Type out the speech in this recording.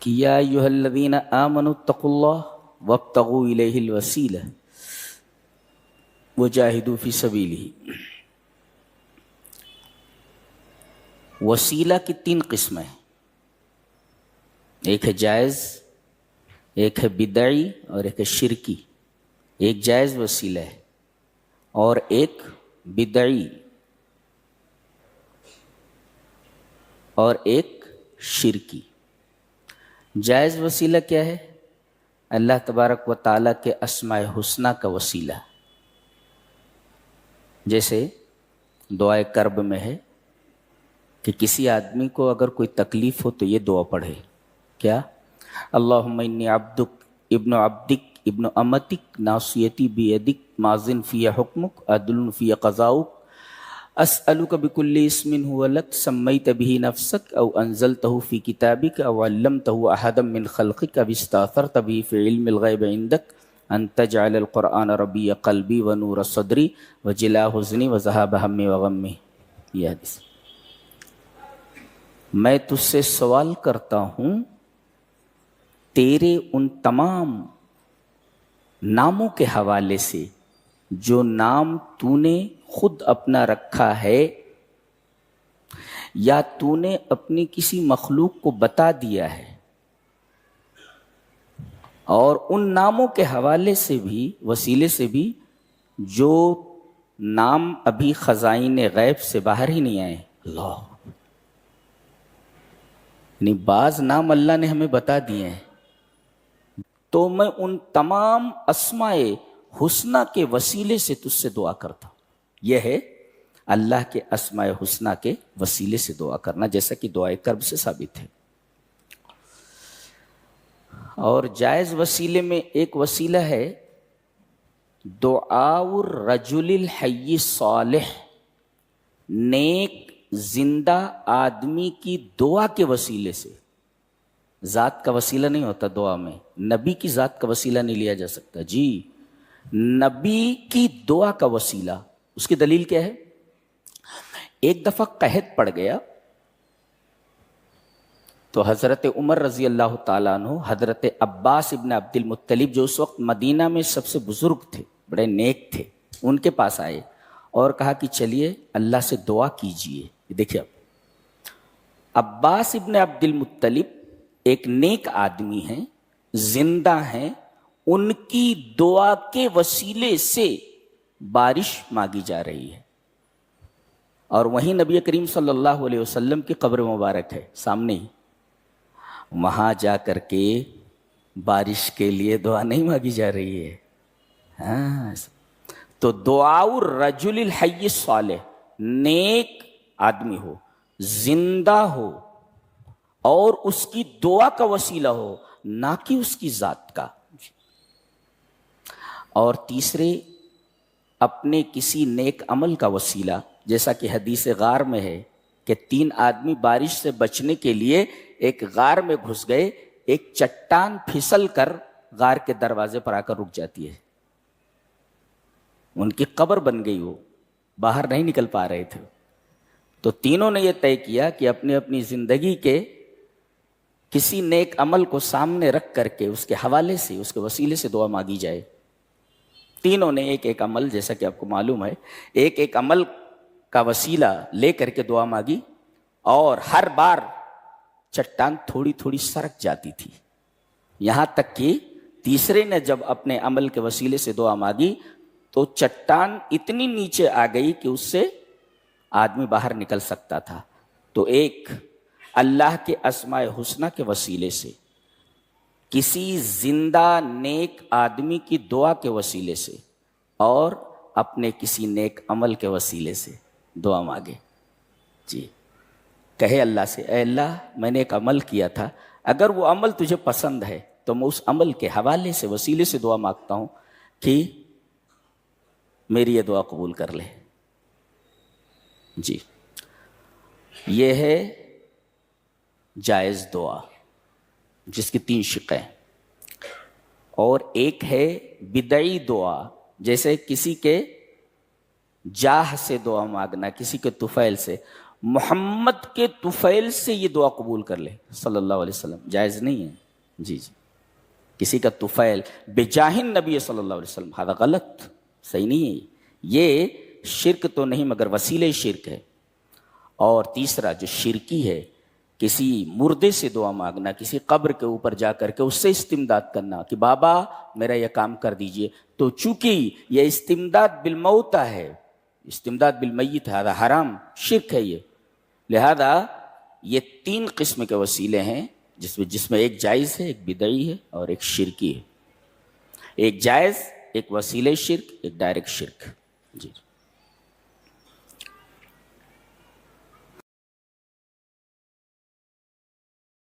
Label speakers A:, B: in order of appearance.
A: کہ یا ایھا الذین آمنوا اتقوا اللہ وابتغوا الیہ الوسیلہ وجاہدوا فی سبیلہ۔ وسیلہ کی 3 قسمیں، ایک ہے جائز، ایک ہے بدعی اور ایک ہے شرکی۔ ایک جائز وسیلہ ہے اور ایک بدعی اور ایک شرکی۔ جائز وسیلہ کیا ہے؟ اللہ تبارک و تعالیٰ کے اسماء حسنی کا وسیلہ، جیسے دعائے کرب میں ہے کہ کسی آدمی کو اگر کوئی تکلیف ہو تو یہ دعا پڑھے، کیا؟ اللہم انی عبدک ابن عبدک ابن امتک ناصیتی بیدک ماضٍ فی حکمک عدل فی قضاؤک اسألک بکل اسم هو لک سمیت به نفسک او انزلتہ فی کتابک او علمتہ احدا من خلقک او استاثرت به فی علم الغیب عندک ان تجعل القرآن ربیع قلبی ونور صدری وجلاء حزنی وذہاب ہمی وغمی۔ یہ حدیث۔ میں تجھ سے سوال کرتا ہوں تیرے ان تمام ناموں کے حوالے سے جو نام تو نے خود اپنا رکھا ہے یا تو نے اپنی کسی مخلوق کو بتا دیا ہے، اور ان ناموں کے حوالے سے بھی، وسیلے سے بھی، جو نام ابھی خزائن غیب سے باہر ہی نہیں آئے۔ اللہ، یعنی بعض نام اللہ نے ہمیں بتا دیے ہیں، تو میں ان تمام اسماء حسنی کے وسیلے سے تجھ سے دعا کرتا ہوں۔ یہ ہے اللہ کے اسماء حسنی کے وسیلے سے دعا کرنا، جیسا کہ دعائے کرب سے ثابت ہے۔ اور جائز وسیلے میں ایک وسیلہ ہے دعاء الرجل الحی الصالح، نیک زندہ آدمی کی دعا کے وسیلے سے۔ ذات کا وسیلہ نہیں ہوتا دعا میں، نبی کی ذات کا وسیلہ نہیں لیا جا سکتا، جی نبی کی دعا کا وسیلہ۔ اس کی دلیل کیا ہے؟ ایک دفعہ قحط پڑ گیا تو حضرت عمر رضی اللہ تعالیٰ عنہ حضرت عباس ابن عبد المطلب، جو اس وقت مدینہ میں سب سے بزرگ تھے، بڑے نیک تھے، ان کے پاس آئے اور کہا کہ چلیے اللہ سے دعا کیجئے۔ دیکھیے اب عباس ابن عبد المطلب ایک نیک آدمی ہیں، زندہ ہیں، ان کی دعا کے وسیلے سے بارش مانگی جا رہی ہے، اور وہیں نبی کریم صلی اللہ علیہ وسلم کی قبر مبارک ہے سامنے ہی۔ وہاں جا کر کے بارش کے لیے دعا نہیں مانگی جا رہی ہے۔ ہاں، تو دعاء الرجل الحی الصالح، نیک آدمی ہو، زندہ ہو، اور اس کی دعا کا وسیلہ ہو، نہ کہ اس کی ذات کا۔ اور تیسرے، اپنے کسی نیک عمل کا وسیلہ، جیسا کہ حدیث غار میں ہے کہ 3 آدمی بارش سے بچنے کے لیے ایک غار میں گھس گئے، ایک چٹان پھسل کر غار کے دروازے پر آ کر رک جاتی ہے، ان کی قبر بن گئی، وہ باہر نہیں نکل پا رہے تھے۔ تو تینوں نے یہ طے کیا کہ اپنی اپنی زندگی کے کسی نیک عمل کو سامنے رکھ کر کے اس کے حوالے سے، اس کے وسیلے سے دعا مانگی جائے۔ تینوں نے ایک ایک عمل، جیسا کہ آپ کو معلوم ہے، ایک ایک عمل کا وسیلہ لے کر کے دعا مانگی، اور ہر بار چٹان تھوڑی تھوڑی سرک جاتی تھی، یہاں تک کہ تیسرے نے جب اپنے عمل کے وسیلے سے دعا مانگی تو چٹان اتنی نیچے آ گئی کہ اس سے آدمی باہر نکل سکتا تھا۔ تو ایک اللہ کے اسماء حسنی کے وسیلے سے، کسی زندہ نیک آدمی کی دعا کے وسیلے سے، اور اپنے کسی نیک عمل کے وسیلے سے دعا مانگے۔ جی، کہے اللہ سے، اے اللہ میں نے ایک عمل کیا تھا، اگر وہ عمل تجھے پسند ہے تو میں اس عمل کے حوالے سے، وسیلے سے دعا مانگتا ہوں کہ میری یہ دعا قبول کر لے۔ جی، یہ ہے جائز دعا جس کی 3 شقیں، اور ایک ہے بدعی دعا، جیسے کسی کے جاہ سے دعا مانگنا، کسی کے طفیل سے، محمد کے طفیل سے یہ دعا قبول کر لے صلی اللہ علیہ وسلم، جائز نہیں ہے. جی جی، کسی کا طفیل بجاہ نبی صلی اللہ علیہ وسلم، ہذا غلط، صحیح نہیں ہے. یہ شرک تو نہیں مگر وسیلے شرک ہے. اور تیسرا جو شرکی ہے، کسی مردے سے دعا مانگنا، کسی قبر کے اوپر جا کر کے اس سے استمداد کرنا کہ بابا میرا یہ کام کر دیجئے، تو چونکہ یہ استمداد بالموتى ہے، استمداد بالمیت ہے، ہذا حرام، شرک ہے یہ. لہذا یہ 3 قسم کے وسیلے ہیں جس میں ایک جائز ہے، ایک بدعی ہے اور ایک شرکی ہے. ایک جائز، ایک وسیلے شرک، ایک ڈائریکٹ شرک. جی.